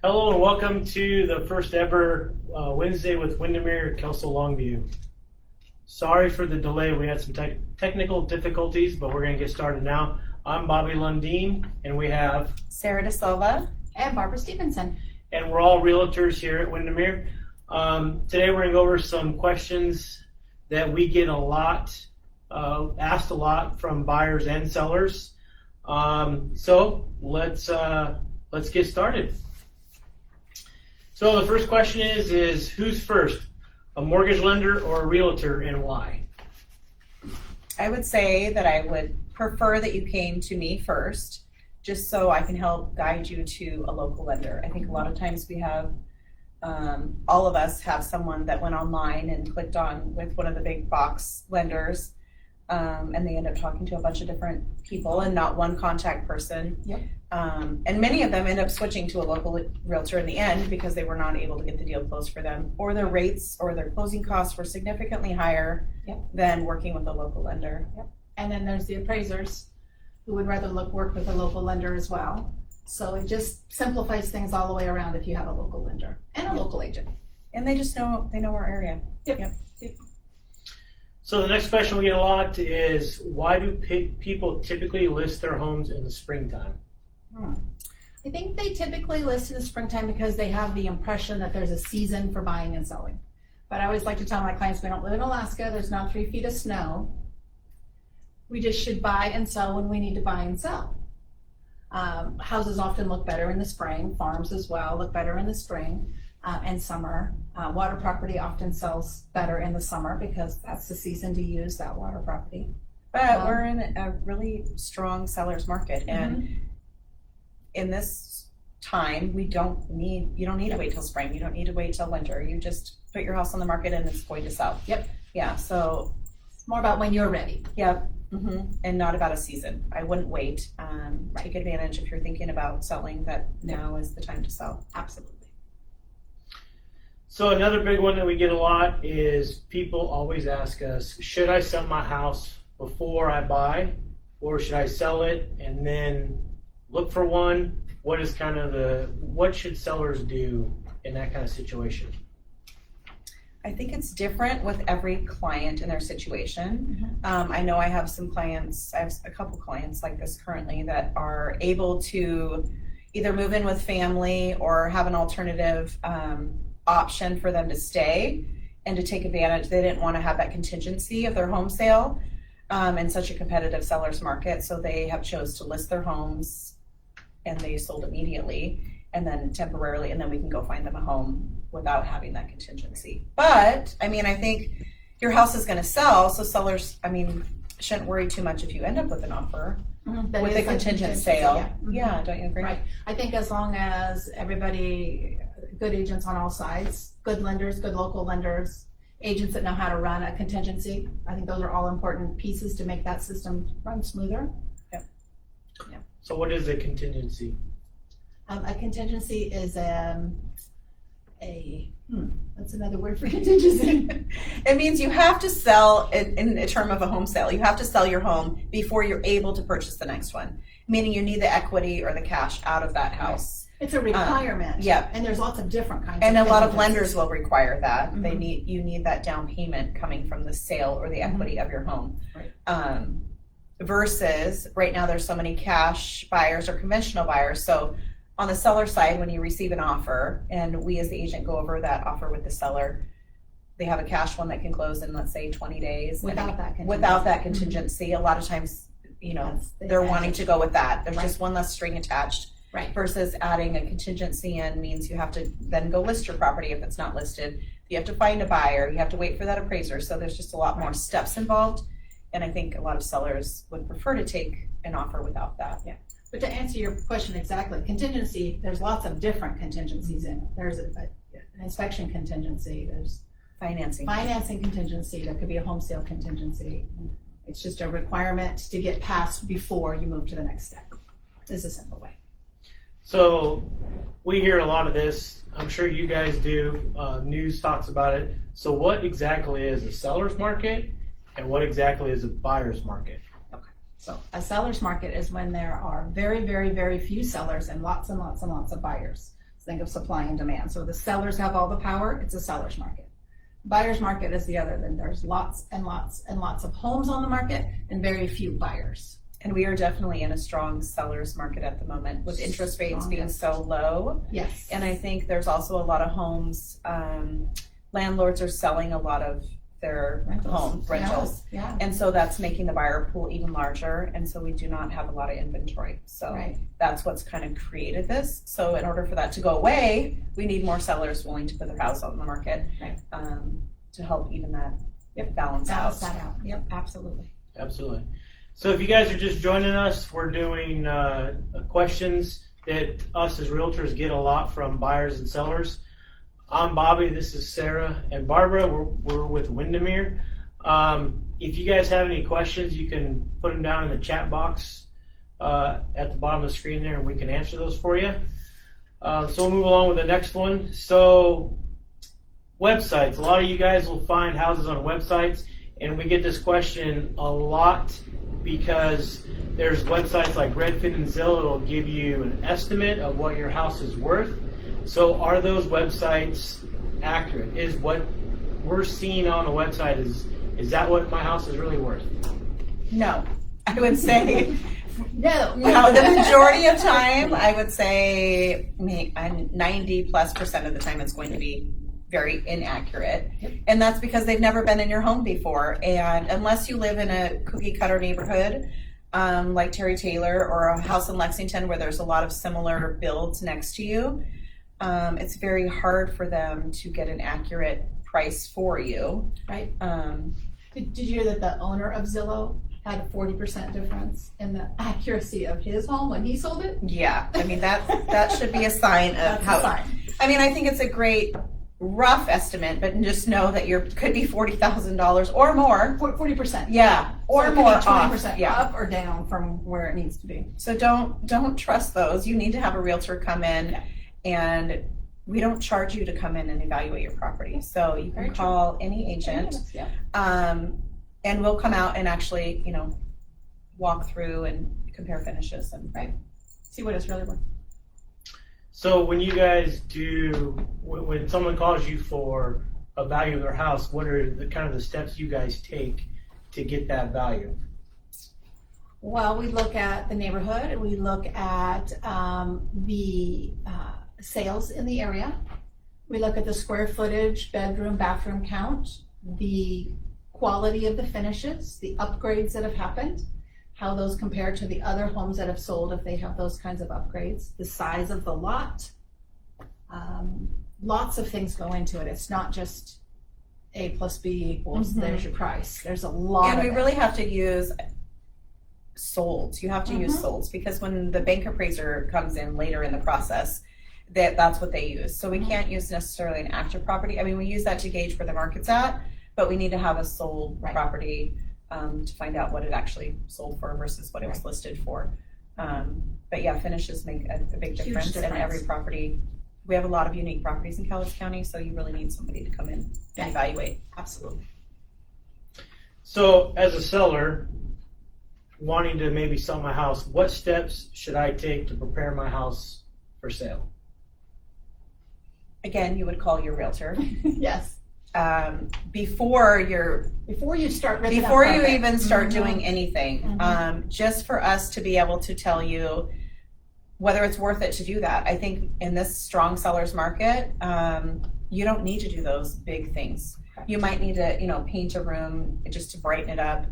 Hello and welcome to the first ever Wednesday with Windermere Kelso Longview. Sorry for the delay. We had some technical difficulties, but we're going to get started now. I'm Bobbylundin, and we have Sarah DaSilva and Barbara Stephenson. And we're all realtors here at Windermere. Today we're going to go over some questions that we get asked a lot from buyers and sellers. So let's get started. So the first question is who's first, a mortgage lender or a realtor, and why? I would say that I would prefer that you came to me first, just so I can help guide you to a local lender. I think a lot of times we have, all of us have someone that went online and clicked on with one of the big box lenders, and they end up talking to a bunch of different people and not one contact person. Yep. And many of them end up switching to a local realtor in the end because they were not able to get the deal closed for them, or their rates or their closing costs were significantly higher than working with a local lender. Yep. And then there's the appraisers who would rather work with a local lender as well. So it just simplifies things all the way around if you have a local lender and a local agent. And they just know our area. Yep. So the next question we get a lot is, why do people typically list their homes in the springtime? I think they typically list in the springtime because they have the impression that there's a season for buying and selling. But I always like to tell my clients, we don't live in Alaska, there's not 3 feet of snow. We just should buy and sell when we need to buy and sell. Houses often look better in the spring, farms as well look better in the spring and summer. Water property often sells better in the summer because that's the season to use that water property. But we're in a really strong seller's market, and in this time, you don't need to wait till spring. You don't need to wait till winter. You just put your house on the market and it's going to sell. Yep. Yeah. So it's more about when you're ready. Yeah. And not about a season. I wouldn't wait. Take advantage if you're thinking about selling, that now is the time to sell. Absolutely. So another big one that we get a lot is people always ask us, should I sell my house before I buy, or should I sell it and then look for one? What should sellers do in that kind of situation? I think it's different with every client and their situation. I know I have a couple clients like this currently that are able to either move in with family or have an alternative option for them to stay and to take advantage. They didn't want to have that contingency of their home sale in such a competitive seller's market, so they have chose to list their homes and they sold immediately and then temporarily, and then we can go find them a home without having that contingency. But I think your house is going to sell, so sellers, shouldn't worry too much if you end up with an offer with a contingent sale. Yeah, don't you agree? Right. I think as long as everybody, good agents on all sides, good lenders, good local lenders, agents that know how to run a contingency, I think those are all important pieces to make that system run smoother. So what is a contingency? A contingency is what's another word for contingency? It means you have to sell, in a term of a home sale, you have to sell your home before you're able to purchase the next one, meaning you need the equity or the cash out of that house. It's a requirement. And there's lots of different kinds and of a lot of lenders will require that. You need that down payment coming from the sale or the equity of your home. Right. Versus right now there's so many cash buyers or conventional buyers. So on the seller side, when you receive an offer and we as the agent go over that offer with the seller, they have a cash one that can close in, let's say, 20 days. Without that contingency. A lot of times, they're wanting to go with that. There's just one less string attached. Right. Versus adding a contingency in means you have to then go list your property if it's not listed. You have to find a buyer. You have to wait for that appraiser. So there's just a lot more steps involved. And I think a lot of sellers would prefer to take an offer without that. Yeah. But to answer your question exactly, contingency, there's lots of different contingencies in it. There's an inspection contingency, there's financing contingency, there could be a home sale contingency. It's just a requirement to get passed before you move to the next step. It's a simple way. So we hear a lot of this. I'm sure you guys do. News talks about it. So what exactly is a seller's market and what exactly is a buyer's market? So a seller's market is when there are very, very, very few sellers and lots of buyers. Think of supply and demand. So the sellers have all the power, it's a seller's market. Buyer's market is the other, then there's lots and lots and lots of homes on the market and very few buyers. And we are definitely in a strong seller's market at the moment with interest rates being so low. Yes. And I think there's also a lot of homes, landlords are selling a lot of their home rentals. Yeah. And so that's making the buyer pool even larger. And so we do not have a lot of inventory. So that's what's kind of created this. So in order for that to go away, we need more sellers willing to put their house on the market to help even that balance out. Balance that out. Yep, absolutely. Absolutely. So if you guys are just joining us, we're doing questions that us as realtors get a lot from buyers and sellers. I'm Bobby, this is Sarah and Barbara. We're with Windermere. If you guys have any questions, you can put them down in the chat box at the bottom of the screen there, and we can answer those for you. So we'll move along with the next one. So websites. A lot of you guys will find houses on websites, and we get this question a lot because there's websites like Redfin and Zillow that'll give you an estimate of what your house is worth. So are those websites accurate? Is what we're seeing on the website, is that what my house is really worth? No, I would say no. The majority of time, I would say 90+% of the time it's going to be very inaccurate. And that's because they've never been in your home before. And unless you live in a cookie cutter neighborhood, like Terry Taylor, or a house in Lexington where there's a lot of similar builds next to you, it's very hard for them to get an accurate price for you. Right. Did you hear that the owner of Zillow had a 40% difference in the accuracy of his home when he sold it? Yeah, I mean that should be a sign of That's how. a sign. I mean, I think it's a great rough estimate, but just know that could be $40,000 or more. 40%. Yeah, or so more 20% off. Yeah. up or down from where it needs to be. So don't trust those. You need to have a realtor come in, and we don't charge you to come in and evaluate your property. So you can call any agent, and we'll come out and actually, walk through and compare finishes and see what it's really worth. So when you guys when someone calls you for a value of their house, what are the kind of the steps you guys take to get that value? Well, we look at the neighborhood, we look at the sales in the area. We look at the square footage, bedroom, bathroom count, the quality of the finishes, the upgrades that have happened, how those compare to the other homes that have sold if they have those kinds of upgrades, the size of the lot. Lots of things go into it. It's not just A plus B equals there's your price. There's a lot and of we really have to use solds. You have to use solds, because when the bank appraiser comes in later in the process, that's what they use. So we can't use necessarily an active property. I mean, we use that to gauge where the market's at, but we need to have a sold property to find out what it actually sold for versus what it was listed for. But yeah, finishes make a big difference. And every property, we have a lot of unique properties in Cowlitz County, so you really need somebody to come in and evaluate. Absolutely. So as a seller wanting to maybe sell my house, what steps should I take to prepare my house for sale? Again, you would call your realtor. Yes. Before you even start doing anything, just for us to be able to tell you whether it's worth it to do that. I think in this strong seller's market, you don't need to do those big things. You might need to, paint a room just to brighten it up.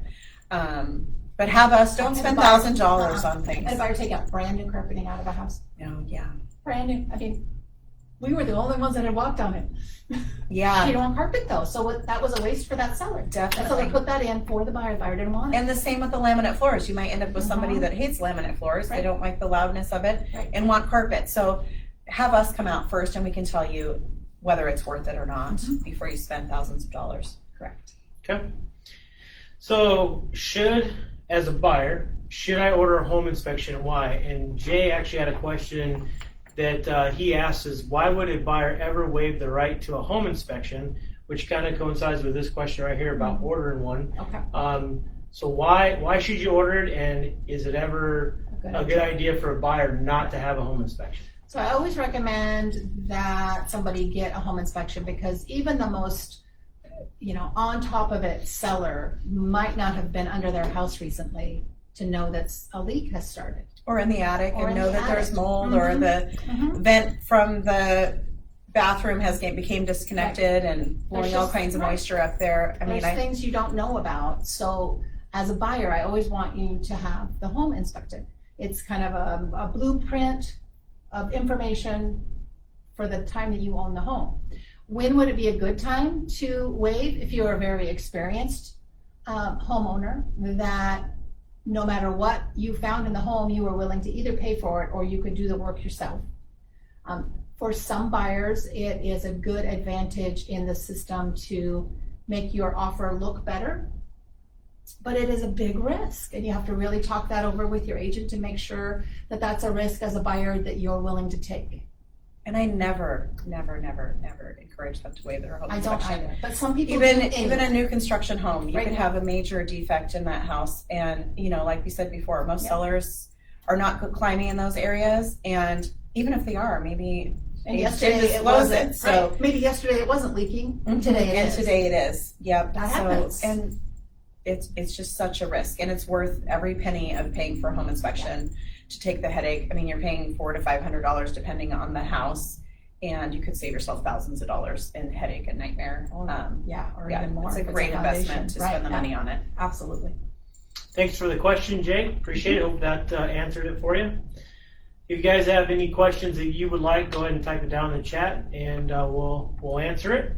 But have us, don't spend $1,000 on things. And if I were to take out brand new carpeting out of a house. Oh, yeah. Brand new. I mean, we were the only ones that had walked on it. Yeah. You don't want carpet though, so that was a waste for that seller. Definitely. And so they put that in for the buyer. The buyer didn't want it. And the same with the laminate floors. You might end up with somebody that hates laminate floors. They don't like the loudness of it and want carpet. So have us come out first, and we can tell you whether it's worth it or not before you spend thousands of dollars. Correct. Okay. So as a buyer, should I order a home inspection, and why? And Jay actually had a question that he asks is, why would a buyer ever waive the right to a home inspection, which kind of coincides with this question right here about ordering one. Okay. So why should you order it, and is it ever a good idea for a buyer not to have a home inspection? So I always recommend that somebody get a home inspection, because even the most, on top of it seller might not have been under their house recently to know that a leak has started. Or in the attic Or and in know the that there's attic. mold, or the vent from the bathroom became disconnected and blowing all just- kinds of right. moisture up there. There's things you don't know about. So as a buyer, I always want you to have the home inspected. It's kind of a blueprint of information for the time that you own the home. When would it be a good time to waive? If you're a very experienced homeowner, that no matter what you found in the home, you were willing to either pay for it or you could do the work yourself. For some buyers, it is a good advantage in the system to make your offer look better, but it is a big risk, and you have to really talk that over with your agent to make sure that that's a risk as a buyer that you're willing to take. And I never encourage them to waive their home I don't inspection. either, but some people Even a new construction home, you Right could now. have a major defect in that house, and like we said before, most Yeah. sellers are not good climbing in those areas, and even if they are, maybe And they yesterday just it close wasn't. it. So Right. Maybe yesterday it wasn't leaking. Today it is. Today it is. Yep. That So, happens. and it's just such a risk, and it's worth every penny of paying for a home inspection to take the headache. I mean, you're paying $400 to $500 depending on the house, and you could save yourself thousands of dollars in headache and nightmare. Or Yeah, even more. it's a if great foundation. investment to Right, spend the yeah, money on it. Absolutely. Thanks for the question, Jay. Appreciate it. Hope that answered it for you. If you guys have any questions that you would like, go ahead and type it down in the chat, and we'll answer it.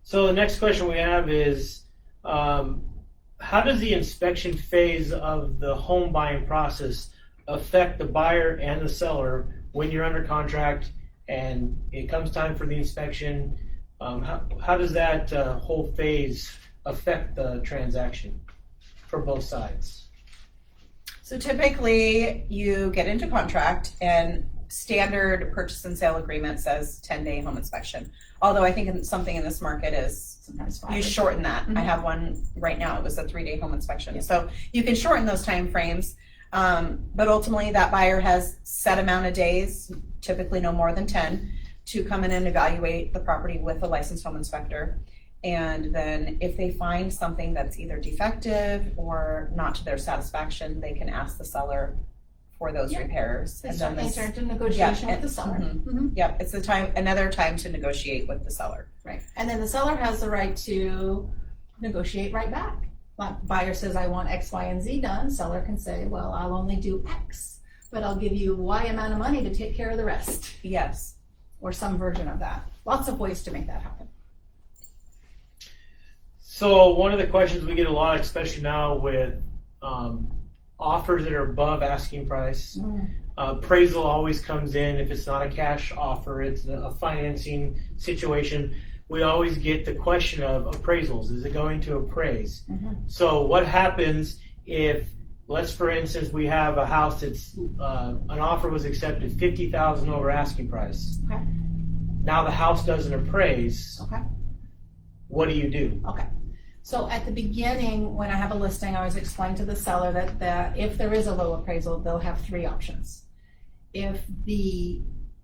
So the next question we have is, how does the inspection phase of the home buying process affect the buyer and the seller when you're under contract and it comes time for the inspection? How does that whole phase affect the transaction for both sides? So typically, you get into contract, and standard purchase and sale agreement says 10-day home inspection. Although I think something in this market is Sometimes 5 you or shorten that. Mhm. I have one right now. It was a 3-day home inspection. So you can shorten those time frames. But ultimately, that buyer has set amount of days, typically no more than 10, to come in and evaluate the property with a licensed home inspector. And then if they find something that's either defective or not to their satisfaction, they can ask the seller for those Yeah. repairs. They And start then entering into negotiation Yeah, with the seller. mhm. Mhm. Yep, it's another time to negotiate with the seller. Right. And then the seller has the right to negotiate right back. Like buyer says, I want X, Y, and Z done. Seller can say, well, I'll only do X, but I'll give you Y amount of money to take care of the rest, Yes. or some version of that. Lots of ways to make that happen. So one of the questions we get a lot, especially now with offers that are above asking price, appraisal always comes in. If it's not a cash offer, it's a financing situation. We always get the question of appraisals. Is it going to appraise? Mhm. So what happens if, let's for instance, we have a house that's an offer was accepted $50,000 over asking price. Okay. Now the house doesn't appraise. Okay. What do you do? Okay. So at the beginning, when I have a listing, I always explain to the seller that if there is a low appraisal, they'll have 3 options. If the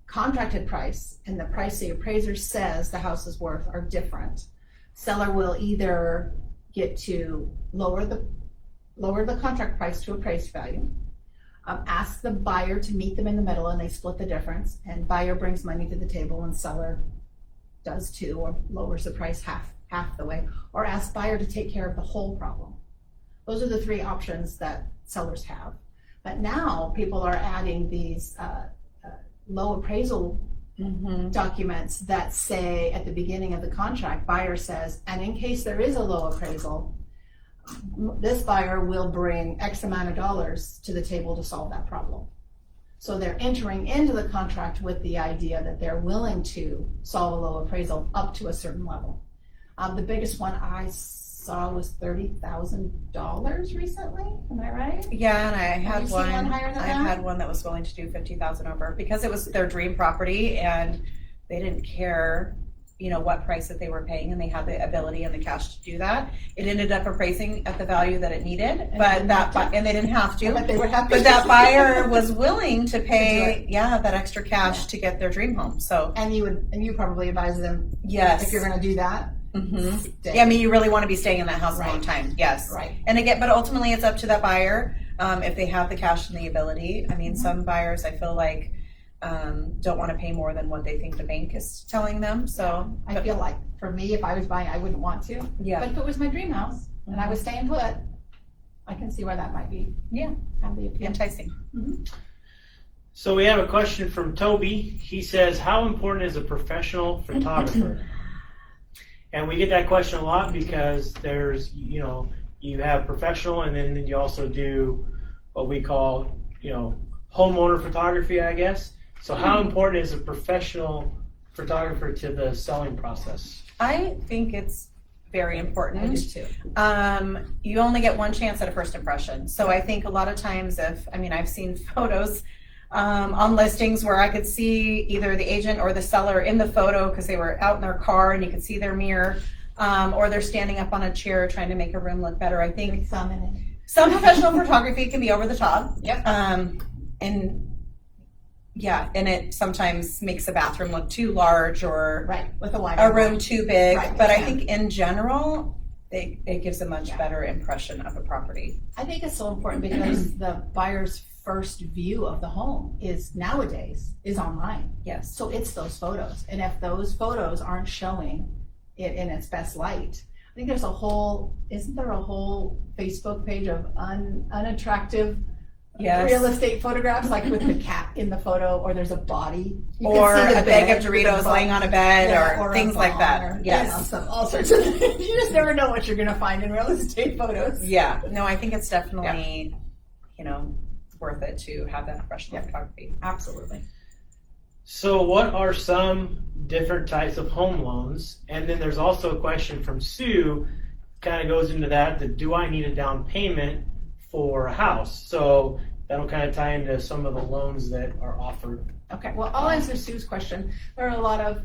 contracted price and the price the appraiser says the house is worth are different, seller will either get to lower the contract price to appraised value, ask the buyer to meet them in the middle, and they split the difference, and buyer brings money to the table and seller does too, or lowers the price half the way, or ask buyer to take care of the whole problem. Those are the 3 options that sellers have. But now people are adding these low appraisal documents that say at the beginning of the contract, buyer says, and in case there is a low appraisal, this buyer will bring X amount of dollars to the table to solve that problem. So they're entering into the contract with the idea that they're willing to solve a low appraisal up to a certain level. The biggest one I saw was $30,000 recently. Am I right? Yeah, and I Have you had seen one. one higher than I that? had one that was willing to do $50,000 over because it was their dream property, and they didn't care what price that they were paying, and they had the ability and the cash to do that. It ended up appraising at the value that it needed, and they didn't have to. But they were happy. But that buyer was willing to pay, that extra cash to get their dream home. So, and you probably advise them, yes, if you're going to do that. Mm-hmm. Yeah, I mean, you really want to be staying in that house a long time. Yes, right. And again, but ultimately, it's up to that buyer if they have the cash and the ability. I mean, some buyers, I feel like, don't want to pay more than what they think the bank is telling them. So I feel like for me, if I was buying, I wouldn't want to. Yeah. But if it was my dream house and I was staying put, I can see why that might be. Yeah. Have the appeal. Enticing. Mm-hmm. So we have a question from Toby. He says, how important is a professional photographer? And we get that question a lot because there's, you have professional, and then you also do what we call, homeowner photography, I guess. So how important is a professional photographer to the selling process? I think it's very important. I do too. You only get one chance at a first impression. So I think a lot of times I've seen photos on listings where I could see either the agent or the seller in the photo because they were out in their car and you could see their mirror, or they're standing up on a chair trying to make a room look better. I think some professional photography can be over the top. Yep. And it sometimes makes a bathroom look too large or with a room too big. Right, but I think in general, it gives a much better impression of a property. I think it's so important because the buyer's first view of the home nowadays is online. Yes. So it's those photos. And if those photos aren't showing it in its best light, I think isn't there a whole Facebook page of unattractive real estate photographs, like with the cat in the photo, or there's a body, or a bag of Doritos laying on a bed, or things like that. All sorts of things. You just never know what you're going to find in real estate photos. Yeah, no, I think it's definitely, worth it to have that professional photography. Absolutely. So what are some different types of home loans? And then there's also a question from Sue, kind of goes into that do I need a down payment for a house? So that'll kind of tie into some of the loans that are offered. Okay, well, I'll answer Sue's question. There are a lot of,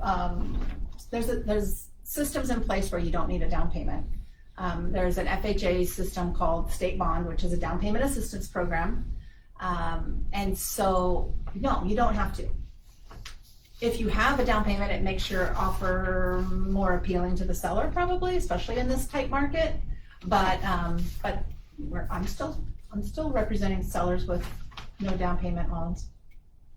there's systems in place where you don't need a down payment. There's an FHA system called State Bond, which is a down payment assistance program. And so, no, you don't have to. If you have a down payment, it makes your offer more appealing to the seller, probably, especially in this tight market. But I'm still representing sellers with no down payment loans.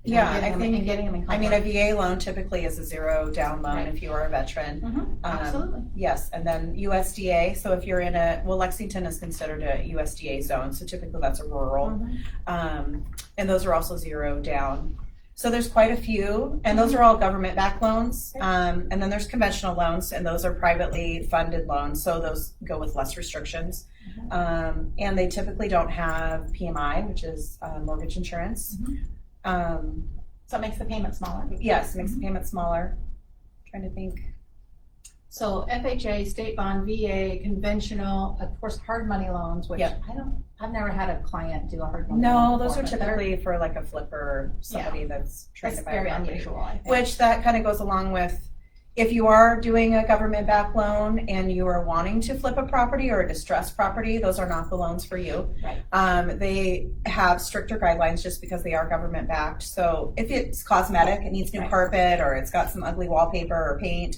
Yeah, I think getting them in I mean, a VA loan typically is a zero down loan if you are a veteran. Mm-hmm. Absolutely. Yes, and then USDA. So if you're in Lexington is considered a USDA zone, so typically that's a rural, and those are also zero down. So there's quite a few, and those are all government-backed loans. And then there's conventional loans, and those are privately funded loans. So those go with less restrictions, and they typically don't have PMI, which is mortgage insurance. So it makes the payment smaller. Yes, it makes the payment smaller. Trying to think. So FHA, State Bond, VA, conventional, of course, hard money loans, which I've never had a client do a hard money loan. No, those before, are typically for like a flipper, somebody that's trying to buy very a property. unusual, I think. Which that kind of goes along with if you are doing a government-backed loan and you are wanting to flip a property or a distressed property, those are not the loans for you. Right. They have stricter guidelines just because they are government-backed. So if it's cosmetic, it needs new carpet, or it's got some ugly wallpaper or paint,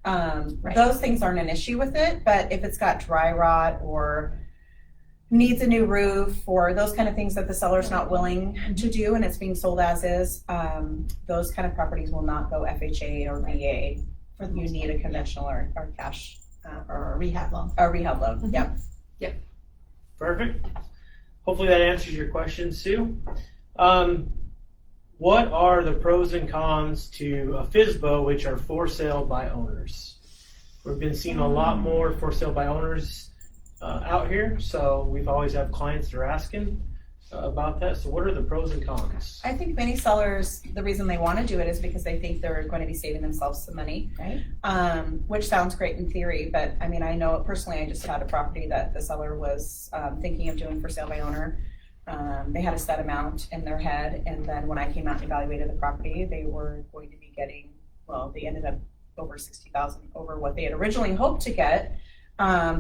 those things aren't an issue with it. But if it's got dry rot or needs a new roof or those kind of things that the seller's not willing to do and it's being sold as is, those kind of properties will not go FHA or VA. You need a conventional or cash or a rehab loan. A rehab loan, Yep. Perfect. Hopefully that answers your question, Sue. What are the pros and cons to a FSBO, which are for sale by owners? We've been seeing a lot more for sale by owners out here, so we've always had clients that are asking about that. So what are the pros and cons? I think many sellers, the reason they want to do it is because they think they're going to be saving themselves some money, which sounds great in theory, but I mean, I know personally, I just had a property that the seller was thinking of doing for sale by owner. They had a set amount in their head, and then when I came out and evaluated the property, they were going to be getting, they ended up over 60,000 over what they had originally hoped to get,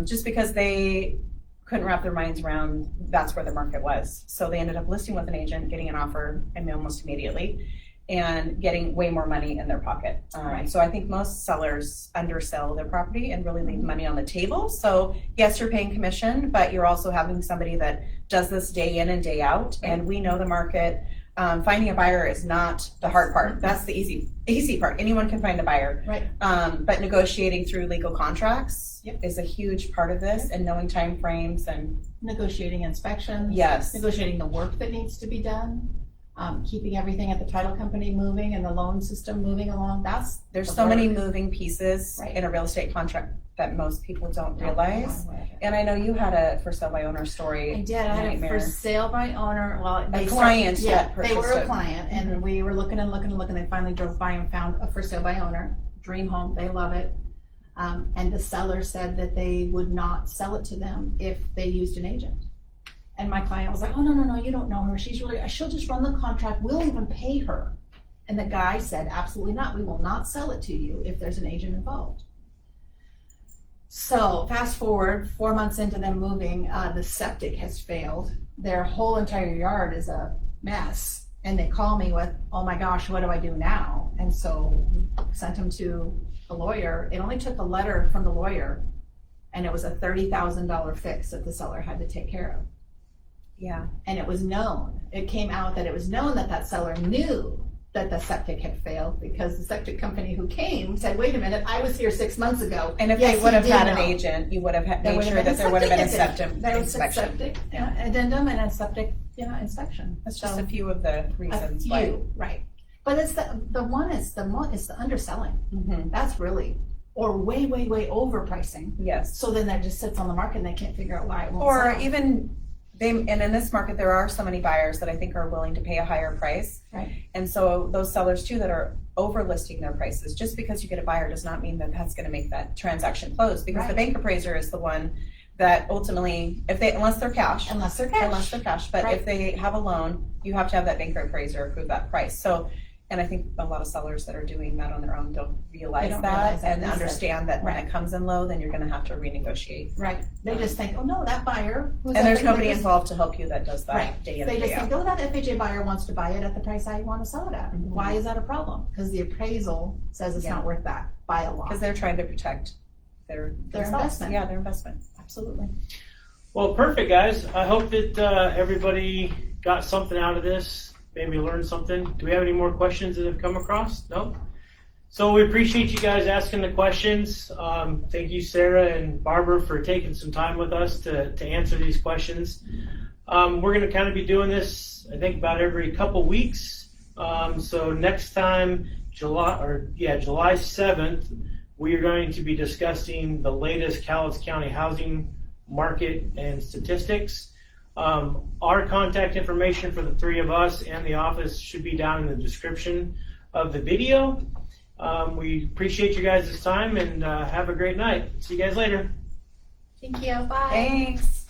just because they couldn't wrap their minds around that's where the market was. So they ended up listing with an agent, getting an offer almost immediately, and getting way more money in their pocket. Right. So I think most sellers undersell their property and really leave money on the table. So yes, you're paying commission, but you're also having somebody that does this day in and day out. And we know the market. Finding a buyer is not the hard part. That's the easy part. Anyone can find a buyer. Right. But negotiating through legal contracts Yep. is a huge part of this, and knowing time frames and Negotiating inspections. yes. Negotiating the work that needs to be done. Keeping everything at the title company moving and the loan system moving along. There's the so many work. moving pieces Right. in a real estate contract that most people don't realize. And I know you had a for sale by owner story. I did. I had a nightmare. for sale by owner. Well, A client yeah, that they were purchased a it. client, and we were looking and looking and looking. They finally drove by and found a for sale by owner, dream home. They love it, and the seller said that they would not sell it to them if they used an agent. And my client was like, "Oh no, you don't know her. She'll just run the contract. We'll even pay her." And the guy said, "Absolutely not. We will not sell it to you if there's an agent involved." So fast forward 4 months into them moving, the septic has failed. Their whole entire yard is a mess. And they call me with, "Oh my gosh, what do I do now?" And so sent them to a lawyer. It only took a letter from the lawyer, and it was a $30,000 fix that the seller had to take care of. Yeah. And it was known. It came out that it was known that that seller knew that the septic had failed, because the septic company who came said, "Wait a minute, I was here 6 months ago." And if Yes, they would have he did had an know. agent, you would have There made would have sure been that there would have been a septic septic There was a inspection. septic addendum and a septic inspection. That's just So, a few of the a reasons why. few, right. But it's the underselling. Mhm. That's really, or way overpricing. Yes. So then that just sits on the market and they can't figure out why it won't Or sell. even and in this market, there are so many buyers that I think are willing to pay a higher price. Right. And so those sellers too that are overlisting their prices, just because you get a buyer does not mean that that's going to make that transaction close, because the Right. bank appraiser is the one that ultimately, unless they're cash, Unless they're cash. but Right. if they have a loan, you have to have that banker appraiser approve that price. So, and I think a lot of sellers that are doing that on their own don't realize don't that realize that. and That's it. understand that when Right. it comes in low, then you're going to have to renegotiate. Right. They just think, "Oh no, that buyer." who's And there's at- nobody involved to help you that does that Right. day in They and just day think, out. "Oh, that FHA buyer wants to buy it at the price I want to sell it at." Mhm. Why is that a problem? Because the appraisal says it's Yeah. not worth that by a lot. Because they're trying to protect their themselves. investment. Yeah, their investment. Absolutely. Well, perfect, guys. I hope that everybody got something out of this. Maybe learned something. Do we have any more questions that have come across? No? So we appreciate you guys asking the questions. Thank you, Sarah and Barbara, for taking some time with us to answer these questions. We're going to kind of be doing this, I think, about every couple weeks. So next time, July 7th, we are going to be discussing the latest Cowlitz County housing market and statistics. Our contact information for the three of us and the office should be down in the description of the video. We appreciate you guys' time, and have a great night. See you guys later. Thank you. Bye. Thanks.